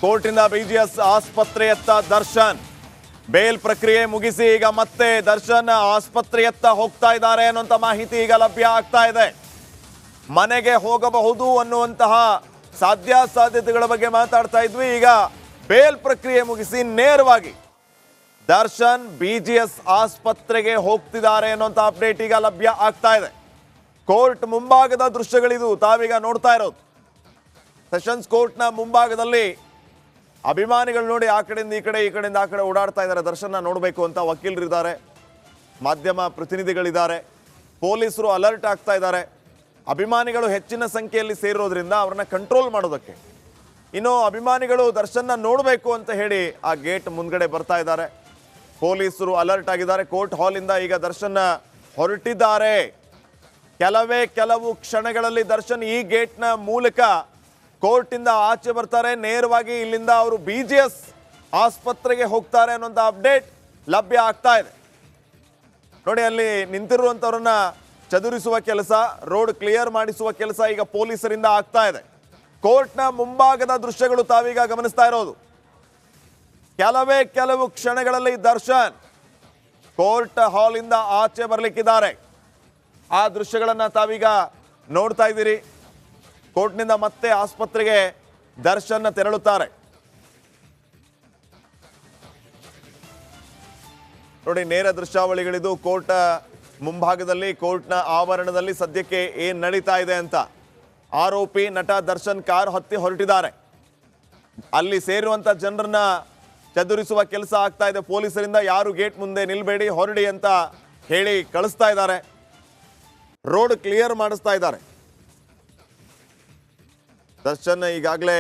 ಕೋರ್ಟಿಂದ BGS ಆಸ್ಪತ್ರೆಯತ್ತ Darshan bale ಪ್ರಕ್ರಿಯೆ ಮುಗಿಸಿ ಈಗ ಮತ್ತೆ ದರ್ಶನ್ ಆಸ್ಪತ್ರೆಯತ್ತ ಹೋಗ್ತಾ ಇದ್ದಾರೆ ಅನ್ನುವಂಥ ಮಾಹಿತಿ ಈಗ ಲಭ್ಯ ಆಗ್ತಾ ಇದೆ. ಮನೆಗೆ ಹೋಗಬಹುದು ಅನ್ನುವಂತಹ ಸಾಧ್ಯತೆಗಳ ಬಗ್ಗೆ ಮಾತಾಡ್ತಾ ಇದ್ವಿ. ಈಗ ಬೇಲ್ ಪ್ರಕ್ರಿಯೆ ಮುಗಿಸಿ ನೇರವಾಗಿ ದರ್ಶನ್ ಬಿಜಿಎಸ್ ಆಸ್ಪತ್ರೆಗೆ ಹೋಗ್ತಿದ್ದಾರೆ ಅನ್ನುವಂಥ ಅಪ್ಡೇಟ್ ಈಗ ಲಭ್ಯ ಆಗ್ತಾ ಇದೆ. ಕೋರ್ಟ್ ಮುಂಭಾಗದ ದೃಶ್ಯಗಳಿದು ತಾವೀಗ ನೋಡ್ತಾ ಇರೋದು. ಸೆಷನ್ಸ್ ಕೋರ್ಟ್ನ ಮುಂಭಾಗದಲ್ಲಿ ಅಭಿಮಾನಿಗಳು ನೋಡಿ ಆ ಕಡೆಯಿಂದ ಈ ಕಡೆ, ಈ ಕಡೆಯಿಂದ ಆ ಕಡೆ ಓಡಾಡ್ತಾ ಇದ್ದಾರೆ. ದರ್ಶನ ನೋಡಬೇಕು ಅಂತ ವಕೀಲರಿದ್ದಾರೆ, ಮಾಧ್ಯಮ ಪ್ರತಿನಿಧಿಗಳಿದ್ದಾರೆ, ಪೊಲೀಸರು ಅಲರ್ಟ್ ಆಗ್ತಾ ಇದ್ದಾರೆ. ಅಭಿಮಾನಿಗಳು ಹೆಚ್ಚಿನ ಸಂಖ್ಯೆಯಲ್ಲಿ ಸೇರಿರೋದ್ರಿಂದ ಅವ್ರನ್ನ ಕಂಟ್ರೋಲ್ ಮಾಡೋದಕ್ಕೆ. ಇನ್ನು ಅಭಿಮಾನಿಗಳು ದರ್ಶನ ನೋಡಬೇಕು ಅಂತ ಹೇಳಿ ಆ ಗೇಟ್ ಮುಂದ್ಗಡೆ ಬರ್ತಾ ಇದ್ದಾರೆ. ಪೊಲೀಸರು ಅಲರ್ಟ್ ಆಗಿದ್ದಾರೆ. ಕೋರ್ಟ್ ಹಾಲಿಂದ ಈಗ ದರ್ಶನ ಹೊರಟಿದ್ದಾರೆ. ಕೆಲವು ಕ್ಷಣಗಳಲ್ಲಿ ದರ್ಶನ್ ಈ ಗೇಟ್ನ ಮೂಲಕ ಕೋರ್ಟಿಂದ ಆಚೆ ಬರ್ತಾರೆ. ನೇರವಾಗಿ ಇಲ್ಲಿಂದ ಅವರು ಬಿಜಿಎಸ್ ಆಸ್ಪತ್ರೆಗೆ ಹೋಗ್ತಾರೆ ಅನ್ನೋಂಥ ಅಪ್ಡೇಟ್ ಲಭ್ಯ ಆಗ್ತಾ ಇದೆ. ನೋಡಿ, ಅಲ್ಲಿ ನಿಂತಿರುವಂಥವ್ರನ್ನ ಚದುರಿಸುವ ಕೆಲಸ, ರೋಡ್ ಕ್ಲಿಯರ್ ಮಾಡಿಸುವ ಕೆಲಸ ಈಗ ಪೊಲೀಸರಿಂದ ಆಗ್ತಾ ಇದೆ. ಕೋರ್ಟ್ನ ಮುಂಭಾಗದ ದೃಶ್ಯಗಳು ತಾವೀಗ ಗಮನಿಸ್ತಾ ಇರೋದು. ಕೆಲವು ಕ್ಷಣಗಳಲ್ಲಿ ದರ್ಶನ್ ಕೋರ್ಟ್ ಹಾಲಿಂದ ಆಚೆ ಬರಲಿಕ್ಕಿದ್ದಾರೆ. ಆ ದೃಶ್ಯಗಳನ್ನ ತಾವೀಗ ನೋಡ್ತಾ ಇದ್ದೀರಿ. ಕೋರ್ಟ್ನಿಂದ ಮತ್ತೆ ಆಸ್ಪತ್ರೆಗೆ ದರ್ಶನ್ ತೆರಳುತ್ತಾರೆ. ನೋಡಿ, ನೇರ ದೃಶ್ಯಾವಳಿಗಳಿದು. ಕೋರ್ಟ್ ಮುಂಭಾಗದಲ್ಲಿ, ಕೋರ್ಟ್ನ ಆವರಣದಲ್ಲಿ ಸದ್ಯಕ್ಕೆ ಏನ್ ನಡೀತಾ ಇದೆ ಅಂತ. ಆರೋಪಿ ನಟ ದರ್ಶನ್ ಕಾರ್ ಹತ್ತಿ ಹೊರಟಿದ್ದಾರೆ. ಅಲ್ಲಿ ಸೇರುವಂತ ಜನರನ್ನ ಚದುರಿಸುವ ಕೆಲಸ ಆಗ್ತಾ ಇದೆ ಪೊಲೀಸರಿಂದ. ಯಾರು ಗೇಟ್ ಮುಂದೆ ನಿಲ್ಬೇಡಿ, ಹೊರಡಿ ಅಂತ ಹೇಳಿ ಕಳಿಸ್ತಾ ಇದ್ದಾರೆ. ರೋಡ್ ಕ್ಲಿಯರ್ ಮಾಡಿಸ್ತಾ ಇದ್ದಾರೆ. ದರ್ಶನ್ ಈಗಾಗಲೇ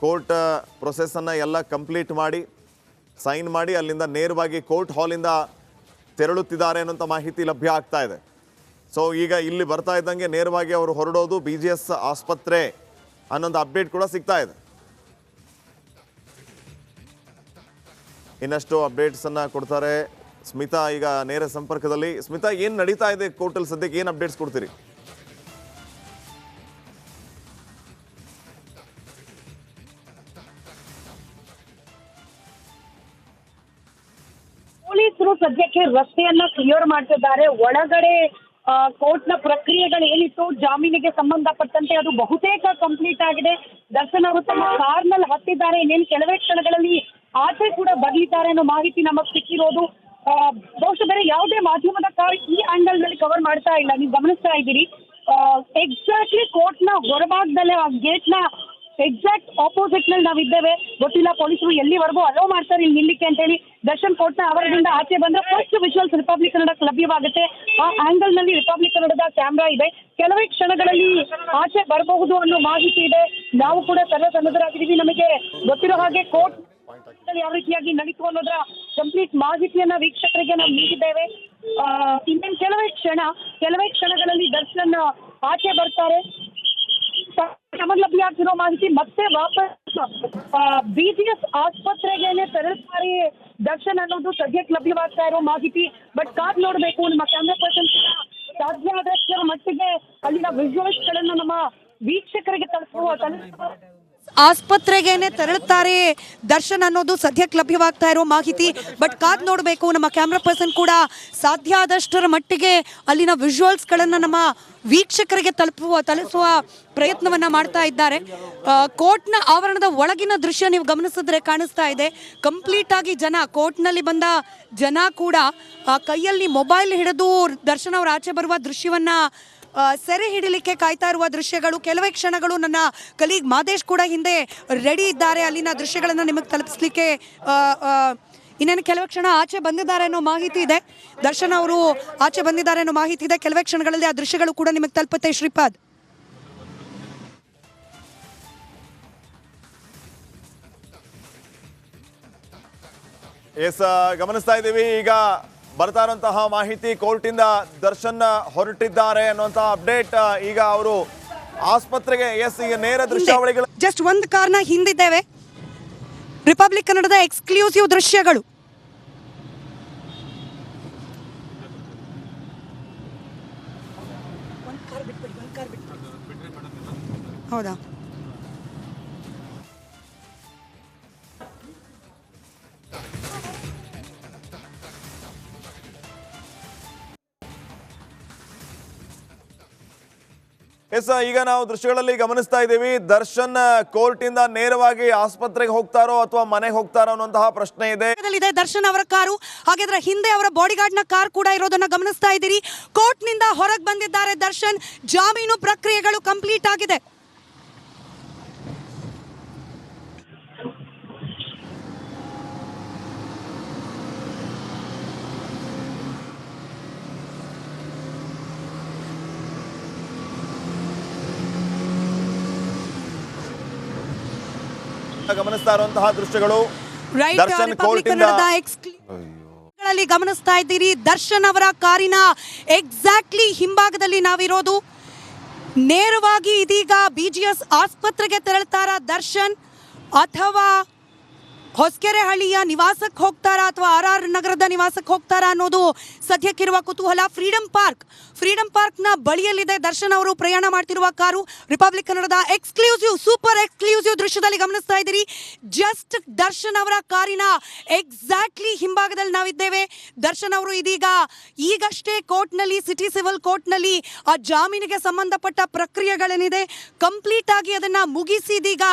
ಕೋರ್ಟ್ ಪ್ರೊಸೆಸ್ ಅನ್ನ ಎಲ್ಲ ಕಂಪ್ಲೀಟ್ ಮಾಡಿ ಸೈನ್ ಮಾಡಿ ಅಲ್ಲಿಂದ ನೇರವಾಗಿ ಕೋರ್ಟ್ ಹಾಲಿಂದ ತೆರಳುತ್ತಿದ್ದಾರೆ ಅನ್ನೋಂಥ ಮಾಹಿತಿ ಲಭ್ಯ ಆಗ್ತಾ ಇದೆ. ಸೊ ಈಗ ಇಲ್ಲಿ ಬರ್ತಾ ಇದ್ದಂಗೆ ನೇರವಾಗಿ ಅವರು ಹೊರಡೋದು ಬಿಜಿಎಸ್ ಆಸ್ಪತ್ರೆ ಅನ್ನೊಂದು ಅಪ್ಡೇಟ್ ಕೂಡ ಸಿಗ್ತಾ ಇದೆ. ಇನ್ನಷ್ಟು ಅಪ್ಡೇಟ್ಸ್ ಅನ್ನ ಕೊಡ್ತಾರೆ ಸ್ಮಿತಾ ಈಗ ನೇರ ಸಂಪರ್ಕದಲ್ಲಿ. ಸ್ಮಿತಾ, ಏನ್ ನಡೀತಾ ಇದೆ ಕೋರ್ಟಲ್ಲಿ ಸದ್ಯಕ್ಕೆ, ಏನ್ ಅಪ್ಡೇಟ್ಸ್ ಕೊಡ್ತೀರಿ? ಪೊಲೀಸರು ಸದ್ಯಕ್ಕೆ ರಸ್ತೆಯನ್ನ ಕ್ಲಿಯರ್ ಮಾಡ್ತಿದ್ದಾರೆ. ಒಳಗಡೆ ಕೋರ್ಟ್ನ ಪ್ರಕ್ರಿಯೆಗಳು ಏನಿತ್ತು ಜಾಮೀನಿಗೆ ಸಂಬಂಧಪಟ್ಟಂತೆ ಅದು ಬಹುತೇಕ ಕಂಪ್ಲೀಟ್ ಆಗಿದೆ. ದರ್ಶನ್ ಅವರು ತಮ್ಮ ಕಾರ್ನಲ್ಲಿ ಹತ್ತಿದ್ದಾರೆ. ಇನ್ನೇನು ಕೆಲವೇ ಕ್ಷಣಗಳಲ್ಲಿ ಆಚೆ ಕೂಡ ಬರಲಿದ್ದಾರೆ ಅನ್ನೋ ಮಾಹಿತಿ ನಮಗೆ ಸಿಕ್ಕಿರೋದು. ಬಹುಶಃ ಬೇರೆ ಯಾವುದೇ ಮಾಧ್ಯಮದ ಕಾರ್ ಈ ಆಂಗಲ್ ನಲ್ಲಿ ಕವರ್ ಮಾಡ್ತಾ ಇಲ್ಲ. ನೀವು ಗಮನಿಸ್ತಾ ಇದ್ದೀರಿ, ಎಕ್ಸಾಕ್ಟ್ಲಿ ಕೋರ್ಟ್ನ ಹೊರಭಾಗದಲ್ಲೇ ಆ ಗೇಟ್ನ ಎಕ್ಸಾಕ್ಟ್ ಆಪೋಸಿಟ್ ನಲ್ಲಿ ನಾವಿದ್ದೇವೆ. ಗೊತ್ತಿಲ್ಲ ಪೊಲೀಸರು ಎಲ್ಲಿವರೆಗೂ ಅಲೋ ಮಾಡ್ತಾರೆ ಇಲ್ಲಿ ನಿಲ್ಲಿಕ್ಕೆ ಅಂತ ಹೇಳಿ. ದರ್ಶನ್ ಕೋರ್ಟ್ನ ಆವರಣದಿಂದ ಆಚೆ ಬಂದ್ರೆ ಫಸ್ಟ್ ವಿಜುವಲ್ಸ್ ರಿಪಬ್ಲಿಕ್ ಕನ್ನಡಕ್ಕೆ ಲಭ್ಯವಾಗುತ್ತೆ. ಆ ಆಂಗಲ್ ನಲ್ಲಿ ರಿಪಬ್ಲಿಕ್ ಕನ್ನಡದ ಕ್ಯಾಮ್ರಾ ಇದೆ. ಕೆಲವೇ ಕ್ಷಣಗಳಲ್ಲಿ ಆಚೆ ಬರಬಹುದು ಅನ್ನೋ ಮಾಹಿತಿ ಇದೆ. ನಾವು ಕೂಡ ಸರ್ವಸನ್ನದ್ಧರಾಗಿದ್ದೀವಿ. ನಮಗೆ ಗೊತ್ತಿರೋ ಹಾಗೆ ಕೋರ್ಟ್ ಯಾವ ರೀತಿಯಾಗಿ ನಡೀತು ಅನ್ನೋದ್ರ ಕಂಪ್ಲೀಟ್ ಮಾಹಿತಿಯನ್ನ ವೀಕ್ಷಕರಿಗೆ ನಾವು ನೀಡಿದ್ದೇವೆ. ಇನ್ನೇನು ಕೆಲವೇ ಕ್ಷಣಗಳಲ್ಲಿ ದರ್ಶನ್ ಆಚೆ ಬರ್ತಾರೆ. ಲಭ್ಯ ಆಗ್ತಿರೋ ಮಾಹಿತಿ ಮತ್ತೆ ವಾಪಸ್ ಬಿಜಿಎಸ್ ಆಸ್ಪತ್ರೆಗೆ ತೆರಳುತ್ತಾರೆ ದರ್ಶನ್ ಅನ್ನೋದು ಸದ್ಯಕ್ಕೆ ಲಭ್ಯವಾಗ್ತಾ ಇರೋ ಮಾಹಿತಿ. ಬಟ್ ಕಾದ್ ನೋಡ್ಬೇಕು, ನಮ್ಮ ಕ್ಯಾಮ್ರಾ ಪರ್ಸನ್ ಸಾಧ್ಯ ಆದಷ್ಟರ ಮಟ್ಟಿಗೆ ಅಲ್ಲಿನ ವಿಜುವಲ್ಸ್ ಗಳನ್ನ ನಮ್ಮ ವೀಕ್ಷಕರಿಗೆ ತಲುಪುವ ಆಸ್ಪತ್ರೆಗೇನೆ ತೆರಳುತ್ತಾರೆ ದರ್ಶನ್ ಅನ್ನೋದು ಸದ್ಯಕ್ಕೆ ಲಭ್ಯವಾಗ್ತಾ ಇರೋ ಮಾಹಿತಿ. ಬಟ್ ಕಾದ್ ನೋಡಬೇಕು, ನಮ್ಮ ಕ್ಯಾಮ್ರಾ ಪರ್ಸನ್ ಕೂಡ ಸಾಧ್ಯ ಆದಷ್ಟರ ಮಟ್ಟಿಗೆ ಅಲ್ಲಿನ ವಿಜುವಲ್ಸ್ಗಳನ್ನು ನಮ್ಮ ವೀಕ್ಷಕರಿಗೆ ತಲುಪಿಸುವ ಪ್ರಯತ್ನವನ್ನ ಮಾಡ್ತಾ ಇದ್ದಾರೆ. ಕೋರ್ಟ್ನ ಆವರಣದ ಒಳಗಿನ ದೃಶ್ಯ ನೀವು ಗಮನಿಸಿದ್ರೆ ಕಾಣಿಸ್ತಾ ಇದೆ. ಕಂಪ್ಲೀಟ್ ಆಗಿ ಕೋರ್ಟ್ನಲ್ಲಿ ಬಂದ ಜನ ಕೂಡ ಕೈಯಲ್ಲಿ ಮೊಬೈಲ್ ಹಿಡಿದು ದರ್ಶನ್ ಅವರು ಆಚೆ ಬರುವ ದೃಶ್ಯವನ್ನ ಸೆರೆ ಹಿಡಿಲಿಕ್ಕೆ ಕಾಯ್ತಾ ಇರುವ ದೃಶ್ಯಗಳು. ಕೆಲವೇ ಕ್ಷಣಗಳು ನನ್ನ ಕಲೀಗ್ ಮಾದೇಶ್ ಕೂಡ ಹಿಂದೆ ರೆಡಿ ಇದ್ದಾರೆ ಅಲ್ಲಿನ ದೃಶ್ಯಗಳನ್ನು ನಿಮಗೆ ತಲುಪಿಸ್ಲಿಕ್ಕೆ. ಇನ್ನೇನು ಕೆಲವೇ ಕ್ಷಣ ಆಚೆ ಬಂದಿದ್ದಾರೆ ಅನ್ನೋ ಮಾಹಿತಿ ಇದೆ. ದರ್ಶನ್ ಅವರು ಆಚೆ ಬಂದಿದ್ದಾರೆ ಅನ್ನೋ ಮಾಹಿತಿ ಇದೆ. ಕೆಲವೇ ಕ್ಷಣಗಳಲ್ಲಿ ಆ ದೃಶ್ಯಗಳು ಕೂಡ ನಿಮಗೆ ತಲುಪುತ್ತೆ. ಶ್ರೀಪಾದ್, ಗಮನಿಸ್ತಾ ಇದ್ದೀವಿ. ಈಗ ಬರ್ತಾ ಇರುವಂತಹ ಮಾಹಿತಿ, ಕೋರ್ಟಿಂದ ದರ್ಶನ್ ಹೊರಟಿದ್ದಾರೆ ಅನ್ನುವಂತ ಅಪ್ಡೇಟ್. ಈಗ ಅವರು ಆಸ್ಪತ್ರೆಗೆ ಈಗ ನೇರ ದೃಶ್ಯಾವಳಿಗಳು. ಜಸ್ಟ್ ಒಂದು ಕಾರ್ನ ಹಿಂದಿದ್ದೇವೆ. ರಿಪಬ್ಲಿಕ್ ಕನ್ನಡದ ಎಕ್ಸ್ಕ್ಲೂಸಿವ್ ದೃಶ್ಯಗಳು. ಹೌದಾ? ಎಸ್, ಈಗ ನಾವು ದೃಶ್ಯಗಳಲ್ಲಿ ಗಮನಿಸ್ತಾ ಇದ್ದೀವಿ, ದರ್ಶನ್ ಕೋರ್ಟ್ ಇಂದ ನೇರವಾಗಿ ಆಸ್ಪತ್ರೆಗೆ ಹೋಗ್ತಾರೋ ಅಥವಾ ಮನೆಗೆ ಹೋಗ್ತಾರೋ ಅನ್ನುವಂತಹ ಪ್ರಶ್ನೆ ಇದೆ. ದರ್ಶನ್ ಅವರ ಕಾರು, ಹಾಗಾದ್ರೆ ಹಿಂದೆ ಅವರ ಬಾಡಿಗಾರ್ಡ್ ನ ಕಾರ್ ಕೂಡ ಇರೋದನ್ನ ಗಮನಿಸ್ತಾ ಇದ್ದೀರಿ. ಕೋರ್ಟ್ ನಿಂದ ಹೊರಗೆ ಬಂದಿದ್ದಾರೆ ದರ್ಶನ್. ಜಾಮೀನು ಪ್ರಕ್ರಿಯೆಗಳು ಕಂಪ್ಲೀಟ್ ಆಗಿದೆ. ಗಮನಿಸ್ತಾ ಇರುವಂತಹ ದೃಶ್ಯಗಳು ದರ್ಶನ್ ಕೋರ್ಟ್ ಗಮನಿಸ್ತಾ ಇದ್ದೀರಿ. ದರ್ಶನ್ ಅವರ ಕಾರಿನ ಎಕ್ಸಾಕ್ಟ್ಲಿ ಹಿಂಭಾಗದಲ್ಲಿ ನಾವಿರೋದು. ನೇರವಾಗಿ ಇದೀಗ BGS ಆಸ್ಪತ್ರೆಗೆ ತೆರಳ್ತಾರಾ ದರ್ಶನ್, ಅಥವಾ ಹೊಸಕೆರೆಹಳ್ಳಿಯ ನಿವಾಸಕ್ಕೆ ಹೋಗ್ತಾರಾ ಅಥವಾ RR ನಗರದ ನಿವಾಸಕ್ಕೆ ಹೋಗ್ತಾರಾ ಅನ್ನೋದು ಸದ್ಯಕ್ಕಿರುವ ಕುತೂಹಲ. ಫ್ರೀಡಂ ಪಾರ್ಕ್ ನ ಬಳಿಯಲ್ಲಿದೆ ದರ್ಶನ್ ಅವರು ಪ್ರಯಾಣ ಮಾಡ್ತಿರುವ ಕಾರು. ರಿಪಬ್ಲಿಕ್ ಕನ್ನಡದ ಸೂಪರ್ ಎಕ್ಸ್ಕ್ಲೂಸಿವ್ ದೃಶ್ಯದಲ್ಲಿ ಗಮನಿಸ್ತಾ ಇದ್ದೀರಿ. ಜಸ್ಟ್ ದರ್ಶನ್ ಅವರ ಕಾರಿನ ಎಕ್ಸಾಕ್ಟ್ಲಿ ಹಿಂಭಾಗದಲ್ಲಿ ನಾವಿದ್ದೇವೆ. ದರ್ಶನ್ ಅವರು ಈಗಷ್ಟೇ ಕೋರ್ಟ್ನಲ್ಲಿ, ಸಿಟಿ ಸಿವಿಲ್ ಕೋರ್ಟ್ನಲ್ಲಿ ಆ ಜಾಮೀನಿಗೆ ಸಂಬಂಧಪಟ್ಟ ಪ್ರಕ್ರಿಯೆಗಳೇನಿದೆ ಕಂಪ್ಲೀಟ್ ಆಗಿ ಅದನ್ನ ಮುಗಿಸಿ ಇದೀಗ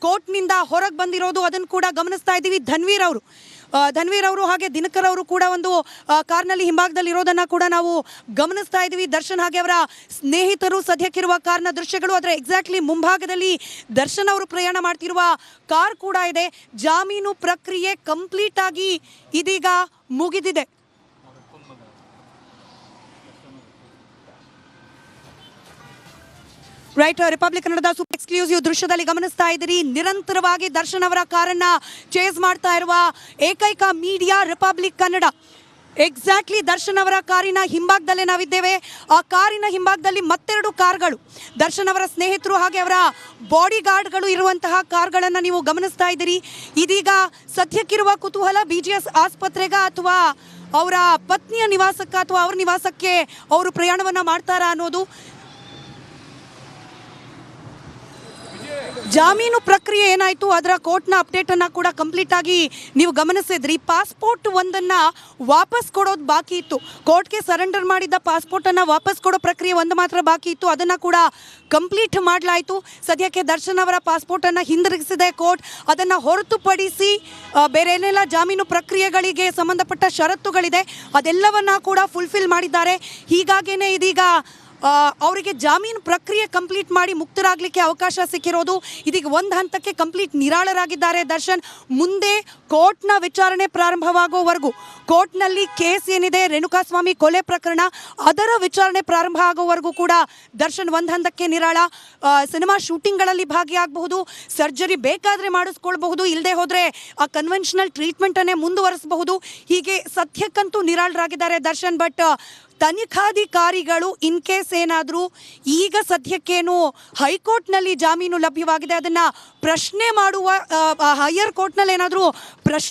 ಕೋರ್ಟ್ನಿಂದ ಹೊರಗೆ ಬಂದಿರೋದು. ಅದನ್ನು ಕೂಡ ಗಮನಿಸ್ತಾ ಇದ್ದೀವಿ. ಧನ್ವೀರ್ ಅವರು ಹಾಗೆ ದಿನಕರ್ ಅವರು ಕೂಡ ಒಂದು ಕಾರ್ನಲ್ಲಿ ಹಿಂಭಾಗದಲ್ಲಿ ಇರೋದನ್ನ ಕೂಡ ನಾವು ಗಮನಿಸ್ತಾ ಇದ್ದೀವಿ. ದರ್ಶನ್ ಹಾಗೆ ಅವರ ಸ್ನೇಹಿತರು ಸದ್ಯಕ್ಕಿರುವ ಕಾರ್ನ ದೃಶ್ಯಗಳು. ಅದರ ಎಕ್ಸಾಕ್ಟ್ಲಿ ಮುಂಭಾಗದಲ್ಲಿ ದರ್ಶನ್ ಅವರು ಪ್ರಯಾಣ ಮಾಡ್ತಿರುವ ಕಾರ್ ಕೂಡ ಇದೆ. ಜಾಮೀನು ಪ್ರಕ್ರಿಯೆ ಕಂಪ್ಲೀಟ್ ಆಗಿ ಇದೀಗ ಮುಗಿದಿದೆ. ರಿಪಬ್ಲಿಕ್ ಕನ್ನಡದ ಸೂಪರ್ ಎಕ್ಸ್ಕ್ಲೂಸಿವ್ ದೃಶ್ಯದಲ್ಲಿ ಗಮನಿಸ್ತಾ ಇದ್ದೀರಿ. ನಿರಂತರವಾಗಿ ದರ್ಶನ್ ಅವರ ಕಾರನ್ನ ಚೇಸ್ ಮಾಡ್ತಾ ಇರುವ ಏಕೈಕ media republic Kannada. Exactly Darshan ಅವರ ಕಾರಿನ ಹಿಂಭಾಗದಲ್ಲೇ ನಾವಿದ್ದೇವೆ. ಆ ಕಾರಿನ ಹಿಂಭಾಗದಲ್ಲಿ ಮತ್ತೆರಡು ಕಾರ್ಗಳು, ದರ್ಶನ್ ಅವರ ಸ್ನೇಹಿತರು ಹಾಗೆ ಅವರ ಬಾಡಿ ಗಾರ್ಡ್ಗಳು ಇರುವಂತಹ ಕಾರ್ಗಳನ್ನು ನೀವು ಗಮನಿಸ್ತಾ ಇದ್ದೀರಿ. ಇದೀಗ ಸದ್ಯಕ್ಕಿರುವ ಕುತೂಹಲ BGS ಆಸ್ಪತ್ರೆಗ ಅಥವಾ ಅವರ ಪತ್ನಿಯ ನಿವಾಸಕ್ಕೆ ಅಥವಾ ಅವರ ನಿವಾಸಕ್ಕೆ ಅವರು ಪ್ರಯಾಣವನ್ನ ಮಾಡ್ತಾರಾ ಅನ್ನೋದು. ಜಾಮೀನು ಪ್ರಕ್ರಿಯೆ ಏನಾಯಿತು ಅದರ ಕೋರ್ಟ್ನ ಅಪ್ಡೇಟನ್ನು ಕೂಡ ಕಂಪ್ಲೀಟ್ ಆಗಿ ನೀವು ಗಮನಿಸಿದ್ರಿ. ಪಾಸ್ಪೋರ್ಟ್ ಒಂದನ್ನ ವಾಪಸ್ ಕೊಡೋದು ಬಾಕಿ ಇತ್ತು. ಕೋರ್ಟ್ಗೆ ಸರೆಂಡರ್ ಮಾಡಿದ್ದ ಪಾಸ್ಪೋರ್ಟನ್ನು ವಾಪಸ್ ಕೊಡೋ ಪ್ರಕ್ರಿಯೆ ಒಂದು ಮಾತ್ರ ಬಾಕಿ ಇತ್ತು. ಅದನ್ನು ಕೂಡ ಕಂಪ್ಲೀಟ್ ಮಾಡಲಾಯಿತು. ಸದ್ಯಕ್ಕೆ ದರ್ಶನ್ ಅವರ ಪಾಸ್ಪೋರ್ಟನ್ನು ಹಿಂದಿರುಗಿಸಿದೆ ಕೋರ್ಟ್. ಅದನ್ನು ಹೊರತುಪಡಿಸಿ ಬೇರೆ ಏನೆಲ್ಲ ಜಾಮೀನು ಪ್ರಕ್ರಿಯೆಗಳಿಗೆ ಸಂಬಂಧಪಟ್ಟ ಷರತ್ತುಗಳಿದೆ ಅದೆಲ್ಲವನ್ನ ಕೂಡ ಫುಲ್ಫಿಲ್ ಮಾಡಿದ್ದಾರೆ. ಹೀಗಾಗೇನೆ ಇದೀಗ ಅವರಿಗೆ ಜಾಮೀನು ಪ್ರಕ್ರಿಯೆ ಕಂಪ್ಲೀಟ್ ಮಾಡಿ ಮುಕ್ತರಾಗಲಿಕ್ಕೆ ಅವಕಾಶ ಸಿಕ್ಕಿರೋದು. ಇದೀಗ ಒಂದು ಹಂತಕ್ಕೆ ಕಂಪ್ಲೀಟ್ ನಿರಾಳರಾಗಿದ್ದಾರೆ ದರ್ಶನ್. ಮುಂದೆ ಕೋರ್ಟ್ನ ವಿಚಾರಣೆ ಪ್ರಾರಂಭವಾಗುವವರೆಗೂ, ಕೋರ್ಟ್ನಲ್ಲಿ ಕೇಸ್ ಏನಿದೆ ರೇಣುಕಾಸ್ವಾಮಿ ಕೊಲೆ ಪ್ರಕರಣ, ಅದರ ವಿಚಾರಣೆ ಪ್ರಾರಂಭ ಆಗೋವರೆಗೂ ಕೂಡ ದರ್ಶನ್ ಒಂದು ಹಂತಕ್ಕೆ ನಿರಾಳ. ಸಿನಿಮಾ ಶೂಟಿಂಗ್ಗಳಲ್ಲಿ ಭಾಗಿಯಾಗಬಹುದು, ಸರ್ಜರಿ ಬೇಕಾದರೆ ಮಾಡಿಸ್ಕೊಳ್ಬಹುದು, ಇಲ್ಲದೆ ಹೋದರೆ ಆ ಕನ್ವೆನ್ಷನಲ್ ಟ್ರೀಟ್ಮೆಂಟನ್ನೇ ಮುಂದುವರಿಸಬಹುದು. ಹೀಗೆ ಸದ್ಯಕ್ಕಂತೂ ನಿರಾಳರಾಗಿದ್ದಾರೆ ದರ್ಶನ್. ಬಟ್ ತನಿಖಾಧಿಕಾರಿಗಳು ಇನ್ ಕೇಸ್ ಏನಾದರೂ ಈಗ ಸದ್ಯಕ್ಕೇನು ಹೈಕೋರ್ಟ್ನಲ್ಲಿ ಜಾಮೀನು ಲಭ್ಯವಾಗಿದೆ ಅದನ್ನು ಪ್ರಶ್ನೆ ಮಾಡುವ, ಹೈಯರ್ ಕೋರ್ಟ್ನಲ್ಲಿ ಏನಾದರೂ ಪ್ರಶ್ನೆ